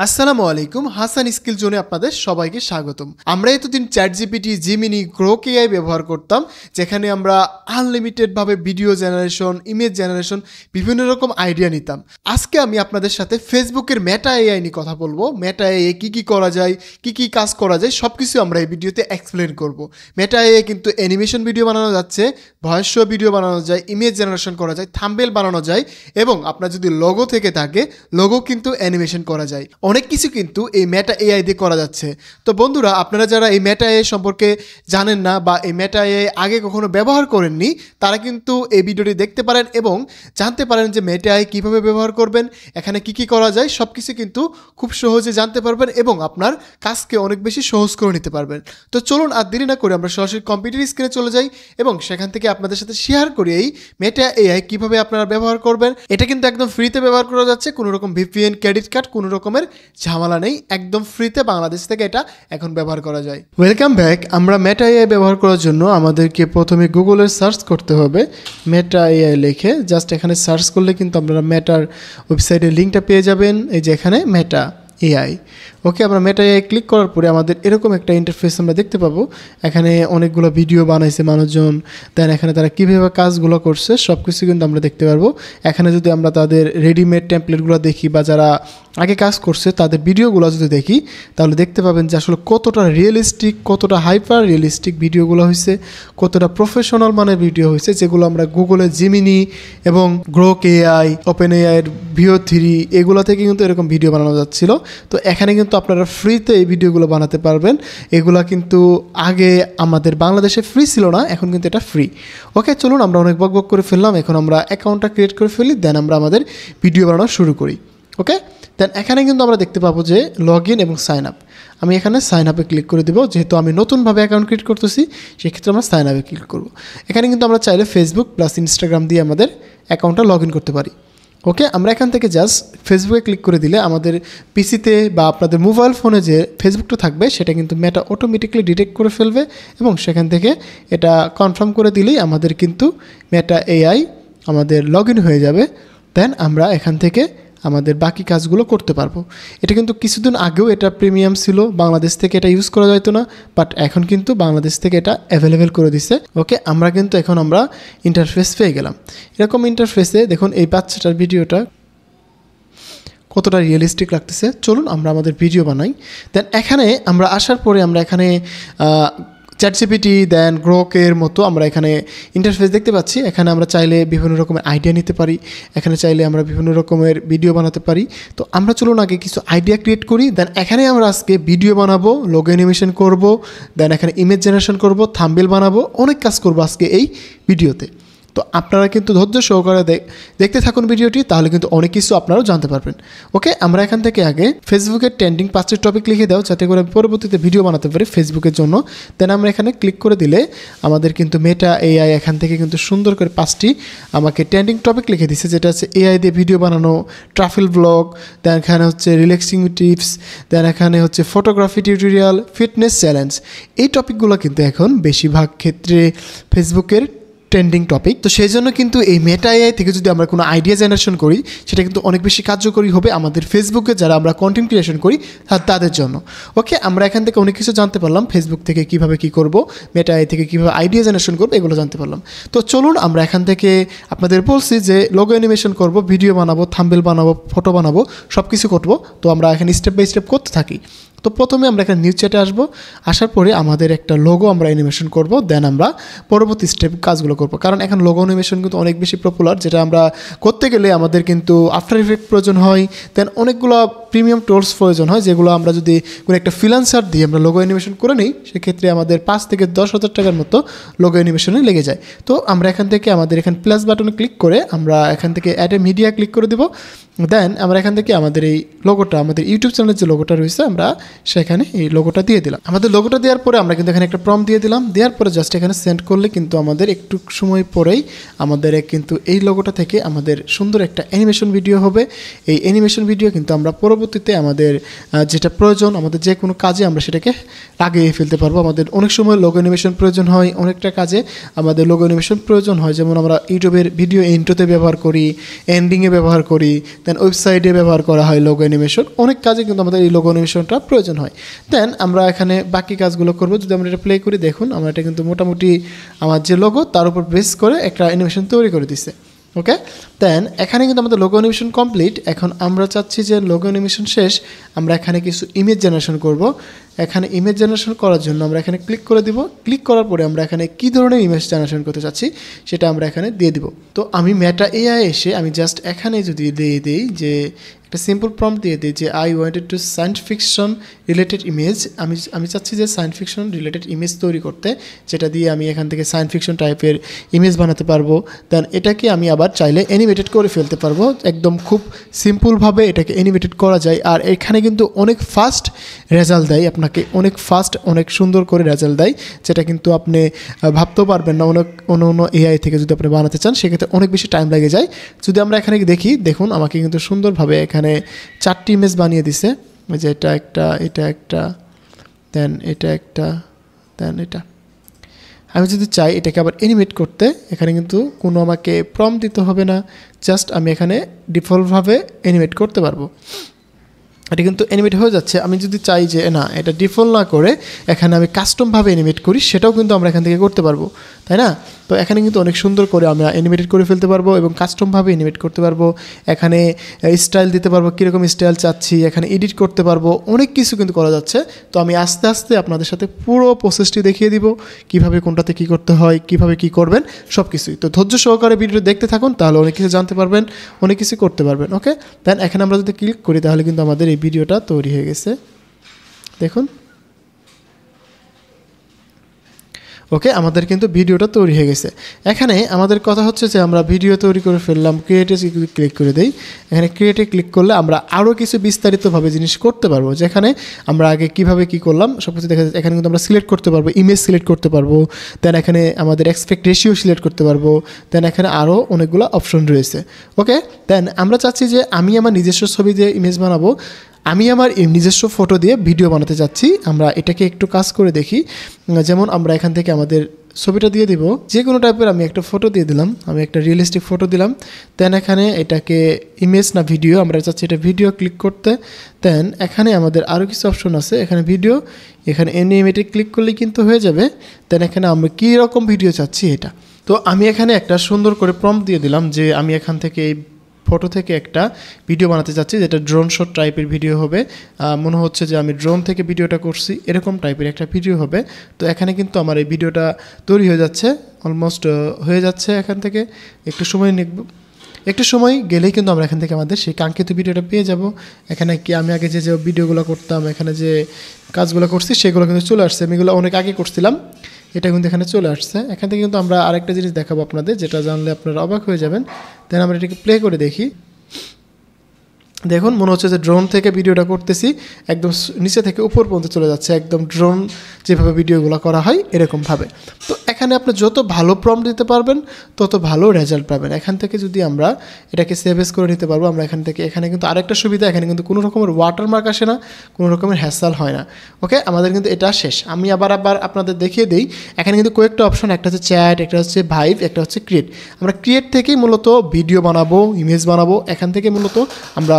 আসসালামু আলাইকুম, হাসান স্কিল জোনে আপনাদের সবাইকে স্বাগতম। আমরা এতদিন chat GPT, Gemini, Grok AI ব্যবহার করতাম, যেখানে আমরা আনলিমিটেডভাবে ভিডিও জেনারেশন, ইমেজ জেনারেশন, বিভিন্ন রকম আইডিয়া নিতাম। আজকে আমি আপনাদের সাথে ফেসবুকের মেটা এআই নিয়ে কথা বলবো। মেটা এআই কী করা যায়, কী কাজ করা যায়, সব কিছু আমরা এই ভিডিওতে এক্সপ্লেন করব। মেটা এআই কিন্তু অ্যানিমেশন ভিডিও বানানো যাচ্ছে, ভয়েস শো ভিডিও বানানো যায়, ইমেজ জেনারেশন করা যায়, থাম্বনেল বানানো যায়, এবং আপনার যদি লোগো থেকে থাকে, লোগো কিন্তু অ্যানিমেশন করা যায়। অনেক কিছু কিন্তু এই মেটা এআই দিয়ে করা যাচ্ছে। তো বন্ধুরা, আপনারা যারা এই মেটা এআই সম্পর্কে জানেন না বা এই মেটা এআই আগে কখনো ব্যবহার করেননি, তারা কিন্তু এই ভিডিওটি দেখতে পারেন এবং জানতে পারেন যে মেটা এআই কীভাবে ব্যবহার করবেন, এখানে কী করা যায়, সব কিছু কিন্তু খুব সহজে জানতে পারবেন এবং আপনার কাজকে অনেক বেশি সহজ করে নিতে পারবেন। তো চলুন আর দেরি না করে আমরা সরাসরি কম্পিউটার স্ক্রিনে চলে যাই এবং সেখান থেকে আপনাদের সাথে শেয়ার করি এই মেটা এআই কীভাবে আপনারা ব্যবহার করবেন। এটা কিন্তু একদম ফ্রিতে ব্যবহার করা যাচ্ছে, কোনো রকম ভিপিএন, ক্রেডিট কার্ড, কোনো রকমের ঝামেলা নেই, একদম ফ্রিতে বাংলাদেশ থেকে এটা এখন ব্যবহার করা যায়। Welcome back. আমরা মেটা এআই ব্যবহার করার জন্য আমাদেরকে প্রথমে গুগলে সার্চ করতে হবে, মেটা এআই লিখে জাস্ট এখানে সার্চ করলে কিন্তু আপনারা মেটার ওয়েবসাইটের লিঙ্কটা পেয়ে যাবেন। এই যে এখানে মেটা এআই, ওকে, আমরা মেটা এআই ক্লিক করার পরে আমাদের এরকম একটা ইন্টারফেস আমরা দেখতে পাবো। এখানে অনেকগুলো ভিডিও বানাইছে মানুষজন, দেন এখানে তারা কীভাবে কাজগুলো করছে সব কিছু কিন্তু আমরা দেখতে পারবো। এখানে যদি আমরা তাদের রেডিমেড টেমপ্লেটগুলো দেখি বা যারা আগে কাজ করছে তাদের ভিডিওগুলো যদি দেখি, তাহলে দেখতে পাবেন যে আসলে কতটা রিয়েলিস্টিক, কতটা হাইপার রিয়েলিস্টিক ভিডিওগুলো হয়েছে, কতটা প্রফেশনাল মানের ভিডিও হয়েছে, যেগুলো আমরা গুগলে জিমিনি এবং গ্রোক এআই, ওপেন এআইয়ের VO3 এগুলো থেকে কিন্তু এরকম ভিডিও বানানো যাচ্ছিলো। তো এখানে কিন্তু আপনারা ফ্রিতে এই ভিডিওগুলো বানাতে পারবেন। এগুলা কিন্তু আগে আমাদের বাংলাদেশে ফ্রি ছিল না, এখন কিন্তু এটা ফ্রি। ওকে, চলুন আমরা অনেক বক করে ফেললাম, এখন আমরা অ্যাকাউন্টটা ক্রিয়েট করে ফেলি, দেন আমরা আমাদের ভিডিও বানানো শুরু করি। ওকে, দেন এখানে কিন্তু আমরা দেখতে পাবো যে লগ ইন এবং সাইন আপ। আমি এখানে সাইন আপে ক্লিক করে দেবো, যেহেতু আমি নতুনভাবে অ্যাকাউন্ট ক্রিয়েট করতেছি সেক্ষেত্রে আমরা সাইন আপে ক্লিক করবো। এখানে কিন্তু আমরা চাইলে ফেসবুক প্লাস ইনস্টাগ্রাম দিয়ে আমাদের অ্যাকাউন্টটা লগ ইন করতে পারি। ওকে, আমরা এখান থেকে জাস্ট ফেসবুকে ক্লিক করে দিলে আমাদের পিসিতে বা আপনাদের মোবাইল ফোনে যে ফেসবুকটা থাকবে সেটা কিন্তু মেটা অটোমেটিক্যালি ডিটেক্ট করে ফেলবে এবং সেখান থেকে এটা কনফার্ম করে দিলেই আমাদের কিন্তু মেটা এআই আমাদের লগ ইন হয়ে যাবে। দেন আমরা এখান থেকে আমাদের বাকি কাজগুলো করতে পারবো। এটা কিন্তু কিছুদিন আগেও এটা প্রিমিয়াম ছিল, বাংলাদেশ থেকে এটা ইউজ করা যেত না, বাট এখন কিন্তু বাংলাদেশ থেকে এটা অ্যাভেলেবেল করে দিছে। ওকে, আমরা কিন্তু এখন আমরা ইন্টারফেস পেয়ে গেলাম। এরকম ইন্টারফেসে দেখুন এই বাচ্চাটার ভিডিওটা কতটা রিয়েলিস্টিক লাগতেছে। চলুন আমরা আমাদের ভিডিও বানাই। দেন এখানে আমরা আসার পরে আমরা এখানে চ্যাট জিপিটি, দেন গ্রোকের মতো আমরা এখানে ইন্টারফেস দেখতে পাচ্ছি। এখানে আমরা চাইলে বিভিন্ন রকমের আইডিয়া নিতে পারি, এখানে চাইলে আমরা বিভিন্ন রকমের ভিডিও বানাতে পারি। তো আমরা চলুন আগে কিছু আইডিয়া ক্রিয়েট করি, দেন এখানে আমরা আজকে ভিডিও বানাবো, লোগো অ্যানিমেশন করব, দেন এখানে ইমেজ জেনারেশন করব, থাম্বনেল বানাবো, অনেক কাজ করব আজকে এই ভিডিওতে। তো আপনারা কিন্তু ধৈর্য সহকারে দেখতে থাকুন ভিডিওটি, তাহলে কিন্তু অনেক কিছু আপনারাও জানতে পারবেন। ওকে, আমরা এখান থেকে আগে ফেসবুকের ট্রেন্ডিং 5টি টপিক লিখে দাও, যাতে করে পরবর্তীতে ভিডিও বানাতে পারি ফেসবুকের জন্য। দেন আমরা এখানে ক্লিক করে দিলে আমাদের কিন্তু মেটা এআই এখান থেকে কিন্তু সুন্দর করে 5টি আমাকে ট্রেন্ডিং টপিক লিখে দিচ্ছে, যেটা হচ্ছে এআই দিয়ে ভিডিও বানানো, ট্রাভেল ব্লগ, দেন এখানে হচ্ছে রিল্যাক্সিং টিপস, দেন এখানে হচ্ছে ফটোগ্রাফি টিউটোরিয়াল, ফিটনেস চ্যালেঞ্জ। এই টপিকগুলো কিন্তু এখন বেশিরভাগ ক্ষেত্রে ফেসবুকের ট্রেন্ডিং টপিক। তো সেই জন্য কিন্তু এই মেটা এআই থেকে যদি আমরা কোনো আইডিয়া জেনারেশন করি, সেটা কিন্তু অনেক বেশি কার্যকরী হবে আমাদের ফেসবুকে যারা আমরা কন্টেন্ট ক্রিয়েশন করি তাদের জন্য। ওকে, আমরা এখান থেকে অনেক কিছু জানতে পারলাম, ফেসবুক থেকে কীভাবে কী করব, মেটা এআই থেকে কীভাবে আইডিয়া জেনারেশন করবো, এগুলো জানতে পারলাম। তো চলুন আমরা এখান থেকে আপনাদের বলছি যে লোগো অ্যানিমেশন করব, ভিডিও বানাবো, থাম্বনেল বানাবো, ফটো বানাবো, সব কিছু করবো। তো আমরা এখানে স্টেপ বাই স্টেপ করতে থাকি। তো প্রথমে আমরা এখানে নিউজ চ্যাটে আসবো, আসার পরে আমাদের একটা লোগো আমরা অ্যানিমেশন করব, দেন আমরা পরবর্তী স্টেপ কাজগুলো করব। কারণ এখন লোগো অ্যানিমেশন কিন্তু অনেক বেশি পপুলার, যেটা আমরা করতে গেলে আমাদের কিন্তু আফটার ইফেক্ট প্রয়োজন হয়, দেন অনেকগুলো প্রিমিয়াম টুলস প্রয়োজন হয়, যেগুলো আমরা যদি কোনো একটা ফ্রিল্যান্সার দিয়ে আমরা লোগো অ্যানিমেশন করে নিই, সেক্ষেত্রে আমাদের 5 থেকে 10,000 টাকার মতো লোগো অ্যানিমেশনে লেগে যায়। তো আমরা এখান থেকে আমাদের এখানে প্লাস বাটনে ক্লিক করে আমরা এখান থেকে অ্যাড এ মিডিয়া ক্লিক করে দেবো। দেন আমরা এখান থেকে আমাদের এই লোগোটা, আমাদের ইউটিউব চ্যানেলের যে লোগোটা রয়েছে, আমরা সেখানে এই লোগোটা দিয়ে দিলাম। আমাদের লোগোটা দেওয়ার পরে আমরা কিন্তু এখানে একটা প্রম্পট দিয়ে দিলাম, দেওয়ার পরে জাস্ট এখানে সেন্ড করলে কিন্তু আমাদের একটু সময় পরেই আমাদের কিন্তু এই লোগোটা থেকে আমাদের সুন্দর একটা অ্যানিমেশন ভিডিও হবে। এই অ্যানিমেশন ভিডিও কিন্তু আমরা পরবর্তীতে আমাদের যেটা প্রয়োজন, আমাদের যে কোনো কাজে আমরা সেটাকে লাগিয়ে ফেলতে পারবো। আমাদের অনেক সময় লোগো অ্যানিমেশন প্রয়োজন হয়, অনেকটা কাজে আমাদের লোগো অ্যানিমেশন প্রয়োজন হয়, যেমন আমরা ইউটিউবের ভিডিও ইন্ট্রোতে ব্যবহার করি, এন্ডিংয়ে ব্যবহার করি, দেন ওয়েবসাইটে ব্যবহার করা হয় লোগো অ্যানিমেশন, অনেক কাজে কিন্তু আমাদের এই লোগো অ্যানিমেশনটা প্রয়োজন হয়। দেন আমরা এখানে বাকি কাজগুলো করব। যদি আমরা এটা প্লে করি, দেখুন আমরা এটা কিন্তু মোটামুটি আমার যে লোগো তার উপর বেস করে একটা অ্যানিমেশন তৈরি করে দিচ্ছে। ওকে, দেন এখানে কিন্তু আমাদের লোগো অ্যানিমেশন কমপ্লিট। এখন আমরা চাচ্ছি যে লোগো অ্যানিমেশন শেষ, আমরা এখানে কিছু ইমেজ জেনারেশন করব। এখানে ইমেজ জেনারেশন করার জন্য আমরা এখানে ক্লিক করে দিব। ক্লিক করার পরে আমরা এখানে কী ধরনের ইমেজ জেনারেশন করতে চাচ্ছি সেটা আমরা এখানে দিয়ে দিব। তো আমি মেটা এআই এসে আমি জাস্ট এখানে যদি দিয়ে দিই যে একটা সিম্পল প্রম্পট দিয়ে দিই যে I wanted to science fiction related image, আমি চাচ্ছি যে সায়েন্স ফিকশন রিলেটেড ইমেজ তৈরি করতে, যেটা দিয়ে আমি এখান থেকে সায়েন্স ফিকশন টাইপের ইমেজ বানাতে পারবো। দেন এটাকে আমি আবার চাইলে অ্যানিমেটেড করে ফেলতে পারবো, একদম খুব সিম্পলভাবে এটাকে অ্যানিমেটেড করা যায়। আর এখানে কিন্তু অনেক ফাস্ট রেজাল্ট দেয়, আপনাকে অনেক ফাস্ট অনেক সুন্দর করে রেজাল্ট দেয়, যেটা কিন্তু আপনি ভাবতেও পারবেন না অন্য এআই থেকে যদি আপনি বানাতে চান সেক্ষেত্রে অনেক বেশি টাইম লেগে যায়। যদি আমরা এখানে দেখি, দেখুন আমাকে কিন্তু সুন্দরভাবে এখানে 4টি ইমেজ বানিয়ে দিছে, যে এটা একটা, এটা একটা, দেন এটা একটা, দেন এটা। আমি যদি চাই এটাকে আবার অ্যানিমেট করতে, এখানে কিন্তু কোনো আমাকে প্রম্পট দিতে হবে না, জাস্ট আমি এখানে ডিফল্টভাবে অ্যানিমেট করতে পারবো। এটা কিন্তু অ্যানিমেট হয়ে যাচ্ছে। আমি যদি চাই যে না এটা ডিফল্ট না করে এখানে আমি কাস্টমভাবে অ্যানিমেট করি, সেটাও কিন্তু আমরা এখান থেকে করতে পারবো, তাই না? তো এখানে কিন্তু অনেক সুন্দর করে আমরা অ্যানিমেটেড করে ফেলতে পারবো এবং কাস্টমভাবে অ্যানিমেট করতে পারবো। এখানে স্টাইল দিতে পারবো, কীরকম স্টাইল চাচ্ছি, এখানে এডিট করতে পারবো, অনেক কিছু কিন্তু করা যাচ্ছে। তো আমি আস্তে আস্তে আপনাদের সাথে পুরো প্রসেসটি দেখিয়ে দিব, কিভাবে কোনটাতে কী করতে হয়, কিভাবে কী করবেন সব কিছুই। তো ধৈর্য সহকারে ভিডিও দেখতে থাকুন, তাহলে অনেক কিছু জানতে পারবেন, অনেক কিছু করতে পারবেন। ওকে, দেন এখানে আমরা যদি ক্লিক করি তাহলে কিন্তু আমাদের এই ভিডিওটা তৈরি হয়ে গেছে, দেখুন। ওকে, আমাদের কিন্তু ভিডিওটা তৈরি হয়ে গেছে। এখানে আমাদের কথা হচ্ছে যে আমরা ভিডিও তৈরি করে ফেললাম, ক্রিয়েটে ক্লিক করে দেই। এখানে ক্রিয়েটে ক্লিক করলে আমরা আরও কিছু বিস্তারিতভাবে জিনিস করতে পারবো, যেখানে আমরা আগে কিভাবে কি করলাম সব কিছু দেখা যাচ্ছে। এখানে কিন্তু আমরা সিলেক্ট করতে পারবো, ইমেজ সিলেক্ট করতে পারবো, দেন এখানে আমাদের এক্সপেক্ট রেশিও সিলেক্ট করতে পারবো, দেন এখানে আরও অনেকগুলো অপশন রয়েছে। ওকে, দেন আমরা চাচ্ছি যে আমি আমার নিজস্ব ছবি দিয়ে ইমেজ বানাবো, আমি আমার নিজস্ব ফটো দিয়ে ভিডিও বানাতে চাচ্ছি। আমরা এটাকে একটু কাজ করে দেখি। যেমন আমরা এখান থেকে আমাদের ছবিটা দিয়ে দিব, যে কোনো টাইপের আমি একটা ফটো দিয়ে দিলাম, আমি একটা রিয়েলিস্টিক ফটো দিলাম। দেন এখানে এটাকে ইমেজ না ভিডিও, আমরা চাচ্ছি এটা ভিডিও ক্লিক করতে। দেন এখানে আমাদের আরও কিছু অপশন আছে, এখানে ভিডিও, এখানে অ্যানিমেটে ক্লিক করলেই কিন্তু হয়ে যাবে। দেন এখানে আমরা কী রকম ভিডিও চাচ্ছি এটা। তো আমি এখানে একটা সুন্দর করে প্রম্পট দিয়ে দিলাম যে আমি এখান থেকে এই ফটো থেকে একটা ভিডিও বানাতে চাচ্ছি, যেটা ড্রোন শট টাইপের ভিডিও হবে। মনে হচ্ছে যে আমি ড্রোন থেকে ভিডিওটা করছি, এরকম টাইপের একটা ভিডিও হবে। তো এখানে কিন্তু আমার এই ভিডিওটা তৈরি হয়ে যাচ্ছে, অলমোস্ট হয়ে যাচ্ছে। এখান থেকে একটু সময় গেলেই কিন্তু আমরা এখান থেকে আমাদের সেই কাঙ্ক্ষিত ভিডিওটা পেয়ে যাব। এখানে কি আমি আগে যে ভিডিওগুলো করতাম, এখানে যে কাজগুলো করছি সেগুলো কিন্তু চলে আসছে, আমি এগুলো অনেক আগে করছিলাম, এটা কিন্তু এখানে চলে আসছে। এখান থেকে কিন্তু আমরা আরেকটা জিনিস দেখাবো আপনাদের, যেটা জানলে আপনারা অবাক হয়ে যাবেন। দেন আমরা এটাকে প্লে করে দেখি। দেখুন মনে হচ্ছে যে ড্রোন থেকে ভিডিওটা করতেছি, একদম নিচে থেকে উপর পর্যন্ত চলে যাচ্ছে, একদম ড্রোন যেভাবে ভিডিওগুলো করা হয় এরকমভাবে। তো এখানে আপনি যত ভালো প্রম্পট দিতে পারবেন তত ভালো রেজাল্ট পাবেন। এখান থেকে যদি আমরা এটাকে সেভ এস করে নিতে পারবো, আমরা এখান থেকে এখানে কিন্তু আরেকটা সুবিধা, এখানে কিন্তু কোনো রকমের ওয়াটারমার্ক আসে না, কোনো রকমের হ্যাসেল হয় না। ওকে, আমাদের কিন্তু এটা শেষ। আমি আবার আপনাদের দেখিয়ে দিই, এখানে কিন্তু কয়েকটা অপশন, একটা হচ্ছে চ্যাট, একটা হচ্ছে ভাইভ, একটা হচ্ছে ক্রিয়েট। আমরা ক্রিয়েট থেকেই মূলত ভিডিও বানাবো, ইমেজ বানাবো, এখান থেকে মূলত আমরা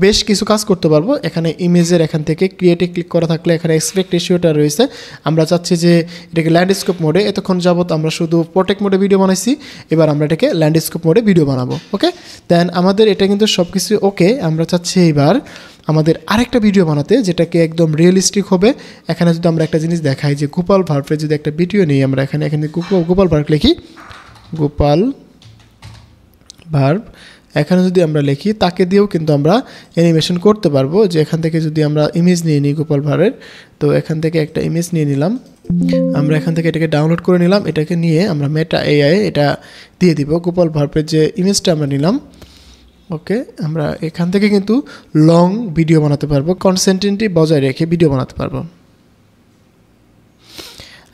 বেশ কিছু কাজ করতে পারবো। এখানে ইমেজের এখান থেকে ক্রিয়েটে ক্লিক করা থাকলে এখানে এক্সপেক্ট রেশিওটা রয়েছে, আমরা চাচ্ছি যে এটাকে ল্যান্ডস্কেপ মোডে, এতক্ষণ যাবত আমরা শুধু প্রোটেক্ট মোডে ভিডিও বানাইছি, এবার আমরা এটাকে ল্যান্ডস্কেপ মোডে ভিডিও বানাবো। ওকে, দেন আমাদের এটা কিন্তু সব কিছু ওকে। আমরা চাচ্ছি এবার আমাদের আরেকটা ভিডিও বানাতে, যেটাকে একদম রিয়েলিস্টিক হবে। এখানে যদি আমরা একটা জিনিস দেখাই যে গোপাল ভার্বের যদি একটা ভিডিও নিই, আমরা এখানে গোপাল ভার্ব লিখি, গোপাল ভার্ব এখানে যদি আমরা লিখি, তাকে দিয়েও কিন্তু আমরা অ্যানিমেশন করতে পারবো। যে এখান থেকে যদি আমরা ইমেজ নিয়ে নিই গোপাল ভার্বের, তো এখান থেকে একটা ইমেজ নিয়ে নিলাম, আমরা এখান থেকে এটাকে ডাউনলোড করে নিলাম, এটাকে নিয়ে আমরা মেটা এআই এটা দিয়ে দিব গোপাল ভার্বের যে ইমেজটা আমরা নিলাম। ওকে, আমরা এখান থেকে কিন্তু লং ভিডিও বানাতে পারবো, কনসেন্ট্রেন্টটি বজায় রেখে ভিডিও বানাতে পারবো।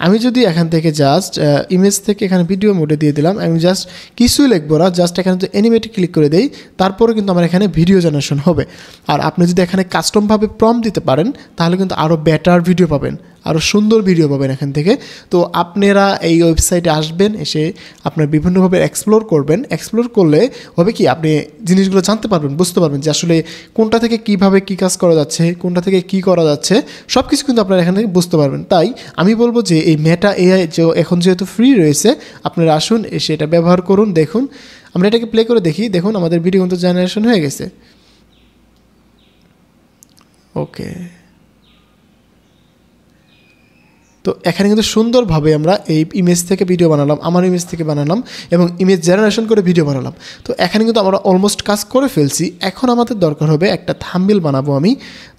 আমি যদি এখান থেকে জাস্ট ইমেজ থেকে এখানে ভিডিও মোডে দিয়ে দিলাম, আমি জাস্ট কিছুই লিখবো না, জাস্ট এখানে যদি অ্যানিমেটে ক্লিক করে দেই, তারপরে কিন্তু আমার এখানে ভিডিও জেনারেশন হবে। আর আপনি যদি এখানে কাস্টমভাবে প্রম্পট দিতে পারেন তাহলে কিন্তু আরও বেটার ভিডিও পাবেন, আরও সুন্দর ভিডিও পাবেন এখান থেকে। তো আপনারা এই ওয়েবসাইটে আসবেন, এসে আপনার বিভিন্নভাবে এক্সপ্লোর করবেন। এক্সপ্লোর করলে হবে কি, আপনি জিনিসগুলো জানতে পারবেন, বুঝতে পারবেন যে আসলে কোনটা থেকে কীভাবে কী কাজ করা যাচ্ছে, কোনটা থেকে কী করা যাচ্ছে, সব কিছু কিন্তু আপনারা এখান থেকে বুঝতে পারবেন। তাই আমি বলবো যে এই মেটা এআই এখন যেহেতু ফ্রি রয়েছে, আপনারা আসুন, এসে এটা ব্যবহার করুন। দেখুন, আমরা এটাকে প্লে করে দেখি। দেখুন আমাদের ভিডিও কিন্তু জেনারেশন হয়ে গেছে। ওকে, তো এখানে কিন্তু সুন্দরভাবে আমরা এই ইমেজ থেকে ভিডিও বানালাম, আমার ইমেজ থেকে বানালাম এবং ইমেজ জেনারেশন করে ভিডিও বানালাম। তো এখানে কিন্তু আমরা অলমোস্ট কাজ করে ফেলছি। এখন আমাদের দরকার হবে একটা থাম্বনেল বানাবো আমি।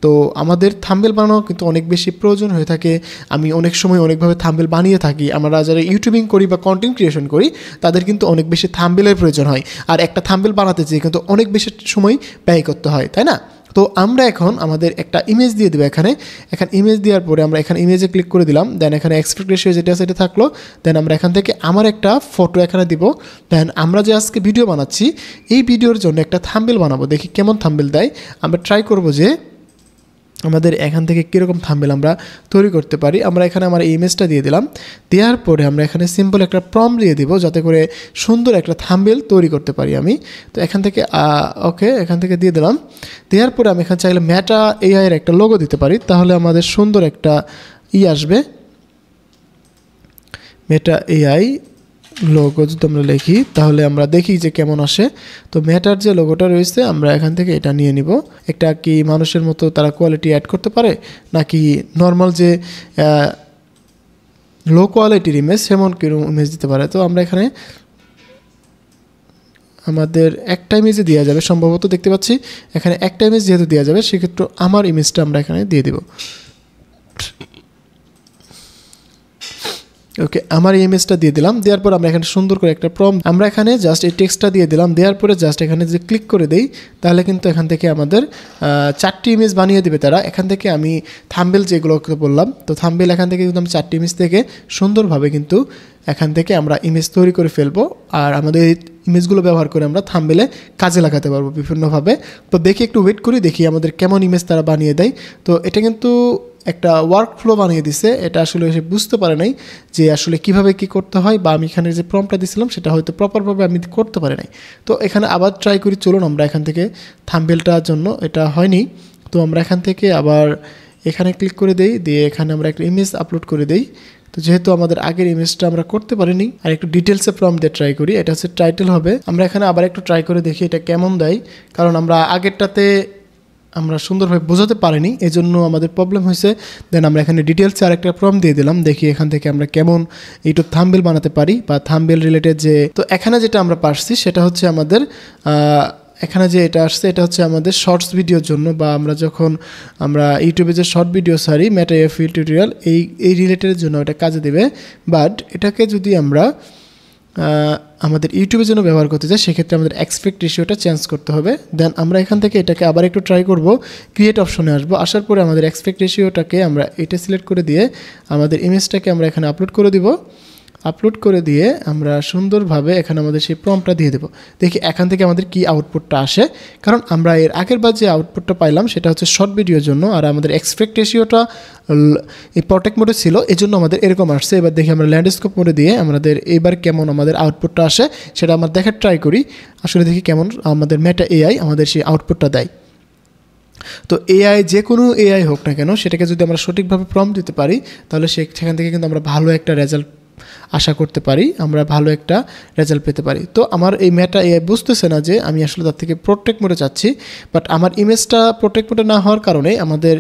তো আমাদের থাম্বনেল বানানো কিন্তু অনেক বেশি প্রয়োজন হয়ে থাকে। আমি অনেক সময় অনেকভাবে থাম্বনেল বানিয়ে থাকি। আমরা যারা ইউটিউবিং করি বা কন্টেন্ট ক্রিয়েশন করি, তাদের কিন্তু অনেক বেশি থাম্বনেলের প্রয়োজন হয়। আর একটা থাম্বনেল বানাতে যেয়ে কিন্তু অনেক বেশি সময় ব্যয় করতে হয়, তাই না? তো আমরা এখন আমাদের একটা ইমেজ দিয়ে দেবো। এখানে ইমেজ দেওয়ার পরে আমরা এখানে ইমেজে ক্লিক করে দিলাম। দেন এখানে এক্সপেক্ট রেশিও যেটা সেটা থাকলো। দেন আমরা এখান থেকে আমার একটা ফটো এখানে দিব। দেন আমরা যে আজকে ভিডিও বানাচ্ছি, এই ভিডিওর জন্য একটা থাম্বনেল বানাবো। দেখি কেমন থাম্বনেল দেয়। আমরা ট্রাই করবো যে আমাদের এখান থেকে কীরকম থাম্বনেল আমরা তৈরি করতে পারি। আমরা এখানে আমার ইমেজটা দিয়ে দিলাম। দেওয়ার পরে আমরা এখানে সিম্পল একটা প্রম্পট দিয়ে দিব, যাতে করে সুন্দর একটা থাম্বনেল তৈরি করতে পারি আমি। তো এখান থেকে ওকে, এখান থেকে দিয়ে দিলাম। দেওয়ার পরে আমি এখানে চাইলে মেটা এআইয়ের একটা লোগো দিতে পারি, তাহলে আমাদের সুন্দর একটা আসবে। মেটা এআই লোগো যদি আমরা লিখি, তাহলে আমরা দেখি যে কেমন আসে। তো মেটার যে লোগোটা রয়েছে, আমরা এখান থেকে এটা নিয়ে নিব। একটা কি মানুষের মতো তারা কোয়ালিটি অ্যাড করতে পারে, নাকি নর্মাল যে লো কোয়ালিটির ইমেজ সেমন কিরকম ইমেজ দিতে পারে। তো আমরা এখানে আমাদের একটা ইমেজে দেওয়া যাবে সম্ভবত, দেখতে পাচ্ছি এখানে একটা ইমেজ যেহেতু দেওয়া যাবে, সেক্ষেত্রে আমার ইমেজটা আমরা এখানে দিয়ে দিব। ওকে, আমার এই ইমেজটা দিয়ে দিলাম। দেওয়ার পর আমরা এখানে সুন্দর করে একটা প্রম্পট, আমরা এখানে জাস্ট এই টেক্সটটা দিয়ে দিলাম। দেওয়ার পরে জাস্ট এখানে যে ক্লিক করে দেই, তাহলে কিন্তু এখান থেকে আমাদের 4টি ইমেজ বানিয়ে দেবে তারা। এখান থেকে আমি থাম্বনেল যেগুলোকে বললাম, তো থাম্বনেল এখান থেকে কিন্তু আমি 4টি ইমেজ থেকে সুন্দরভাবে কিন্তু এখান থেকে আমরা ইমেজ তৈরি করে ফেলবো। আর আমাদের এই ইমেজগুলো ব্যবহার করে আমরা থাম্বনেলে কাজে লাগাতে পারবো বিভিন্নভাবে। তো দেখি, একটু ওয়েট করি, দেখি আমাদের কেমন ইমেজ তারা বানিয়ে দেয়। তো এটা কিন্তু একটা ওয়ার্ক ফ্লো বানিয়ে দিছে। এটা আসলে সে বুঝতে পারে নাই যে আসলে কিভাবে কি করতে হয়, বা আমি এখানে যে প্রম্পটটা দিয়েছিলাম সেটা হয়তো প্রপারভাবে আমি করতে পারি নাই। তো এখানে আবার ট্রাই করি, চলুন আমরা এখান থেকে থাম্বনেলটার জন্য এটা হয়নি। তো আমরা এখান থেকে আবার এখানে ক্লিক করে দেই, দিয়ে এখানে আমরা একটা ইমেজ আপলোড করে দেই। তো যেহেতু আমাদের আগের ইমেজটা আমরা করতে পারিনি, আর একটু ডিটেলসে প্রম্পট দিয়ে ট্রাই করি। এটা হচ্ছে টাইটেল হবে। আমরা এখানে আবার একটু ট্রাই করে দেখি এটা কেমন দেয়, কারণ আমরা আগেরটাতে আমরা সুন্দরভাবে বোঝাতে পারিনি, এজন্য আমাদের প্রবলেম হয়েছে। দেন আমরা এখানে ডিটেলসে আরেকটা প্রম্পট দিয়ে দিলাম, দেখি এখান থেকে আমরা কেমন ইউটিউব থাম্বনেল বানাতে পারি, বা থাম্বনেল রিলেটেড যে। তো এখানে যেটা আমরা পারছি সেটা হচ্ছে আমাদের এখানে যে এটা আসছে, এটা হচ্ছে আমাদের শর্টস ভিডিওর জন্য, বা আমরা যখন আমরা ইউটিউবে যে শর্ট ভিডিও সারি মেটা এআই ফিল টিউটোরিয়াল এই রিলেটেডের জন্য এটা কাজে দেবে। বাট এটাকে যদি আমরা আমাদের ইউটিউবের জন্য ব্যবহার করতে চাই, সেক্ষেত্রে আমাদের এক্সপেক্ট রেশিওটা চেঞ্জ করতে হবে। দেন আমরা এখান থেকে এটাকে আবার একটু ট্রাই করব, ক্রিয়েট অপশনে আসবো। আসার পরে আমাদের এক্সপেক্ট রেশিওটাকে আমরা এটা সিলেক্ট করে দিয়ে আমাদের ইমেজটাকে আমরা এখানে আপলোড করে দিব। আপলোড করে দিয়ে আমরা সুন্দরভাবে এখানে আমাদের সেই প্রম্পটটা দিয়ে দেবো। দেখি এখান থেকে আমাদের কি আউটপুটটা আসে, কারণ আমরা এর আগের বার যে আউটপুটটা পাইলাম সেটা হচ্ছে শর্ট ভিডিওর জন্য, আর আমাদের এক্সপেক্ট রেশিওটা এই প্রটেক্ট মোডে ছিল, এই জন্য আমাদের এরকম আসছে। এবার দেখি আমরা ল্যান্ডস্কেপ মোডে দিয়ে আমাদের এবার কেমন আমাদের আউটপুটটা আসে সেটা আমরা দেখার ট্রাই করি। আসলে দেখি কেমন আমাদের মেটা এআই আমাদের সেই আউটপুটটা দেয়। তো এআই যে কোনো এআই হোক না কেন, সেটাকে যদি আমরা সঠিকভাবে প্রম্পট দিতে পারি, তাহলে সেখান থেকে কিন্তু আমরা ভালো একটা রেজাল্ট আশা করতে পারি, আমরা ভালো একটা রেজাল্ট পেতে পারি। তো আমার এই মেটা এআই বুঝতেছে না যে আমি আসলে তার থেকে প্রোটেক্ট মোডে চাচ্ছি, বাট আমার ইমেজটা প্রোটেক্ট মোডে না হওয়ার কারণে আমাদের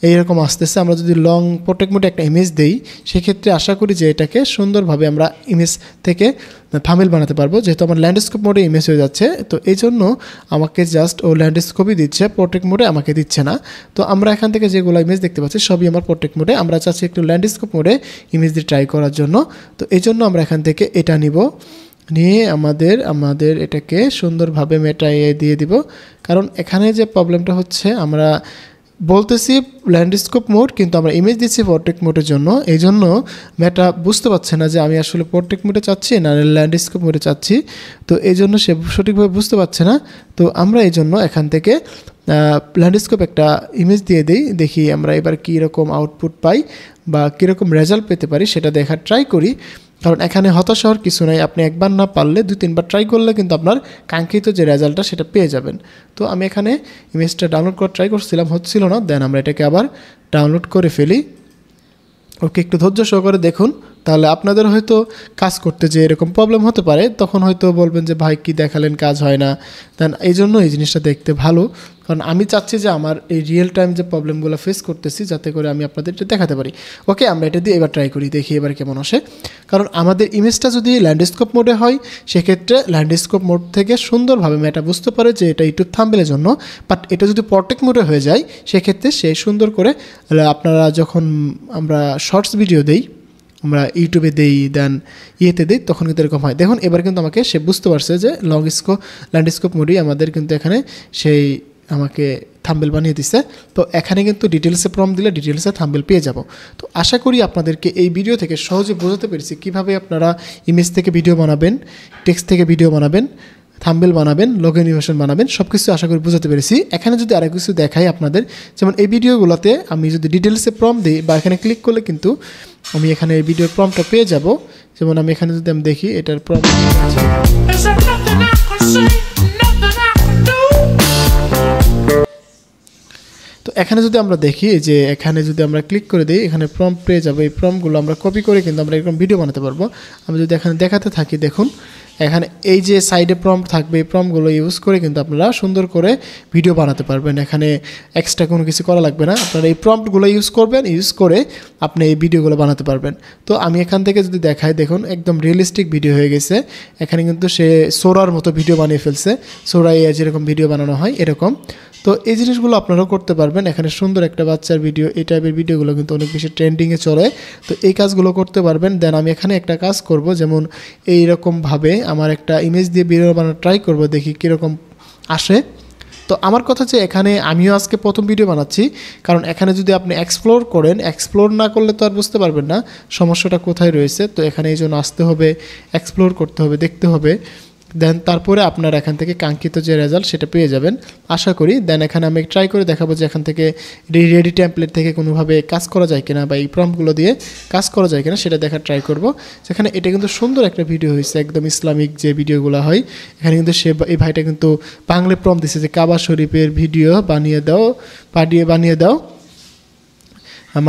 এইরকম আসতেছে। আমরা যদি লং প্রোটেক্ট মোডে একটা ইমেজ দেই, সেক্ষেত্রে আশা করি যে এটাকে সুন্দরভাবে আমরা ইমেজ থেকে থাম্বনেল বানাতে পারবো, যেহেতু আমার ল্যান্ডস্কেপ মোডে ইমেজ হয়ে যাচ্ছে। তো এই জন্য আমাকে জাস্ট ও ল্যান্ডস্কেপই দিচ্ছে, প্রোটেক্ট মোডে আমাকে দিচ্ছে না। তো আমরা এখান থেকে যেগুলো ইমেজ দেখতে পাচ্ছি সবই আমার প্রোটেক্ট মোডে, আমরা চাচ্ছি একটু ল্যান্ডস্কেপ মোডে ইমেজ দিয়ে ট্রাই করার জন্য। তো এই জন্য আমরা এখান থেকে এটা নিব, নিয়ে আমাদের এটাকে সুন্দরভাবে মেটা এআই দিয়ে দিব। কারণ এখানে যে প্রবলেমটা হচ্ছে, আমরা বলতেছি ল্যান্ডস্কেপ মোড, কিন্তু আমরা ইমেজ দিচ্ছি পোর্ট্রেট মোডের জন্য। এই জন্য মেটা বুঝতে পারছে না যে আমি আসলে পোর্ট্রেট মোডে চাচ্ছি না ল্যান্ডস্কেপ মোডে চাচ্ছি। তো এই জন্য সে সঠিকভাবে বুঝতে পারছে না। তো আমরা এই জন্য এখান থেকে ল্যান্ডস্কেপ একটা ইমেজ দিয়ে দিই, দেখি আমরা এবার কীরকম আউটপুট পাই বা কীরকম রেজাল্ট পেতে পারি সেটা দেখার ট্রাই করি। কারণ এখানে হতাশ হওয়ার কিছু নাই, আপনি একবার না পারলে 2-3বার ট্রাই করলে কিন্তু আপনার কাঙ্ক্ষিত যে রেজাল্টটা সেটা পেয়ে যাবেন। তো আমি এখানে ইমেজটা ডাউনলোড করার ট্রাই করছিলাম, হচ্ছিল না, দেন আমরা এটাকে আবার ডাউনলোড করে ফেলি। ওকে, একটু ধৈর্য সহকারে দেখুন, তাহলে আপনাদের হয়তো কাজ করতে যে এরকম প্রবলেম হতে পারে, তখন হয়তো বলবেন যে ভাই কি দেখালেন, কাজ হয় না। দেন এই জন্য এই জিনিসটা দেখতে ভালো, কারণ আমি চাচ্ছি যে আমার এই রিয়েল টাইম যে প্রবলেমগুলো ফেস করতেছি যাতে করে আমি আপনাদের এটা দেখাতে পারি। ওকে, আমরা এটা দিয়ে এবার ট্রাই করি, দেখি এবার কেমন আসে। কারণ আমাদের ইমেজটা যদি ল্যান্ডস্কেপ মোডে হয় সেক্ষেত্রে ল্যান্ডস্কেপ মোড থেকে সুন্দরভাবে মেটা বুঝতে পারে যে এটা ইউটিউব থাম্বনেলের জন্য। বাট এটা যদি পোর্ট্রেট মোডে হয়ে যায় সেক্ষেত্রে সে সুন্দর করে, আপনারা যখন আমরা শর্টস ভিডিও দেই, আমরা ইউটিউবে দেই, দেন ইয়েতে দিই, তখন কিন্তু এরকম হয়। দেখুন এবার কিন্তু আমাকে সে বুঝতে পারছে যে ল্যান্ডস্কেপ মোডই আমাদের কিন্তু এখানে সেই আমাকে থাম্বেল বানিয়ে দিছে। তো এখানে কিন্তু ডিটেলসে প্রম্পট দিলে ডিটেলসে থাম্বেল পেয়ে যাব। তো আশা করি আপনাদেরকে এই ভিডিও থেকে সহজে বোঝাতে পেরেছি কীভাবে আপনারা ইমেজ থেকে ভিডিও বানাবেন, টেক্সট থেকে ভিডিও বানাবেন, থাম্বেল বানাবেন, লোগো অ্যানিমেশন বানাবেন, সব কিছু আশা করি বোঝাতে পেরেছি। এখানে যদি আরেক কিছু দেখাই আপনাদের, যেমন এই ভিডিওগুলোতে আমি যদি ডিটেলসে প্রম্পট দিই বা এখানে ক্লিক করলে কিন্তু আমি এখানে এই ভিডিওর প্রম্পটটা পেয়ে যাব। যেমন আমি এখানে যদি আমি দেখি এটার প্রম্পট, তো এখানে যদি আমরা দেখি যে এখানে যদি আমরা ক্লিক করে দিই এখানে প্রম্পট পেয়ে যাবো। এই প্রম্পটগুলো আমরা কপি করে কিন্তু আমরা এরকম ভিডিও বানাতে পারবো। আমি যদি এখানে দেখাতে থাকি, দেখুন এখানে এই যে সাইডে প্রম্পট থাকবে, এই প্রম্পটগুলো ইউজ করে কিন্তু আপনারা সুন্দর করে ভিডিও বানাতে পারবেন। এখানে এক্সট্রা কোনো কিছু করা লাগবে না, আপনারা এই প্রম্পটগুলো ইউজ করবেন, ইউজ করে আপনি এই ভিডিওগুলো বানাতে পারবেন। তো আমি এখান থেকে যদি দেখাই, দেখুন একদম রিয়েলিস্টিক ভিডিও হয়ে গেছে। এখানে কিন্তু সে সোরার মতো ভিডিও বানিয়ে ফেলছে, সোরা যেরকম ভিডিও বানানো হয় এরকম। তো এই জিনিসগুলো আপনারাও করতে পারবেন। এখানে সুন্দর একটা বাচ্চার ভিডিও, এই টাইপের ভিডিওগুলো কিন্তু অনেক বেশি ট্রেন্ডিংয়ে চলে, তো এই কাজগুলো করতে পারবেন। দেন আমি এখানে একটা কাজ করব, যেমন এইরকমভাবে আমার একটা ইমেজ দিয়ে ভিডিও বানানো ট্রাই করব, দেখি কীরকম আসে। তো আমার কথা হচ্ছে এখানে আমিও আজকে প্রথম ভিডিও বানাচ্ছি, কারণ এখানে যদি আপনি এক্সপ্লোর করেন, এক্সপ্লোর না করলে তো আর বুঝতে পারবেন না সমস্যাটা কোথায় রয়েছে। তো এখানে এই জন্য আসতে হবে, এক্সপ্লোর করতে হবে, দেখতে হবে, দেন তারপরে আপনার এখান থেকে কাঙ্ক্ষিত যে রেজাল্ট সেটা পেয়ে যাবেন আশা করি। দেন এখানে আমি ট্রাই করে দেখাবো যে এখান থেকে রেডি টেমপ্লেট থেকে কোনোভাবে কাজ করা যায় কিনা বা এই প্রম্পটগুলো দিয়ে কাজ করা যায় কিনা সেটা দেখার ট্রাই করব। সেখানে এটা কিন্তু সুন্দর একটা ভিডিও হয়েছে, একদম ইসলামিক যে ভিডিওগুলো হয়। এখানে কিন্তু সে এই ভাইটা কিন্তু বাংলা প্রম্পট দিচ্ছে যে কাবা শরীফের ভিডিও বানিয়ে দাও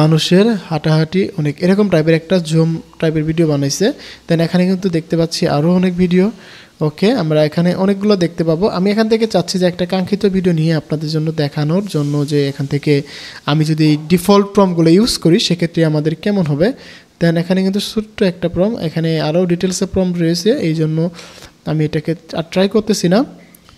মানুষের হাঁটাহাঁটি অনেক, এরকম টাইপের একটা জুম টাইপের ভিডিও বানাইছে। দেন এখানে কিন্তু দেখতে পাচ্ছি আরও অনেক ভিডিও। ওকে, আমরা এখানে অনেকগুলো দেখতে পাবো। আমি এখান থেকে চাচ্ছি যে একটা কাঙ্ক্ষিত ভিডিও নিয়ে আপনাদের জন্য দেখানোর জন্য, যে এখান থেকে আমি যদি ডিফল্ট প্রম্পটগুলো ইউজ করি সেক্ষেত্রে আমাদের কেমন হবে। দেন এখানে কিন্তু ছোট্ট একটা প্রম্পট, এখানে আরও ডিটেলসে প্রম্পট রয়েছে, এই জন্য আমি এটাকে আর ট্রাই করতেছি না।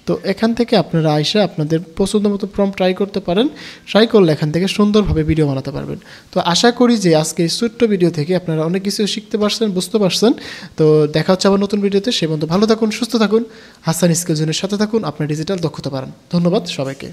তো এখান থেকে আপনারা আইসা আপনাদের পছন্দ মতো প্রম্পট ট্রাই করতে পারেন, ট্রাই করলে এখান থেকে সুন্দরভাবে ভিডিও বানাতে পারবেন। তো আশা করি যে আজকে এই ছোট্ট ভিডিও থেকে আপনারা অনেক কিছু শিখতে পারছেন, বুঝতে পারছেন। তো দেখা হচ্ছে আবার নতুন ভিডিওতে, সে পর্যন্ত ভালো থাকুন, সুস্থ থাকুন, হাসান স্কিল জোনের সাথে থাকুন, আপনার ডিজিটাল দক্ষতা বাড়ান। ধন্যবাদ সবাইকে।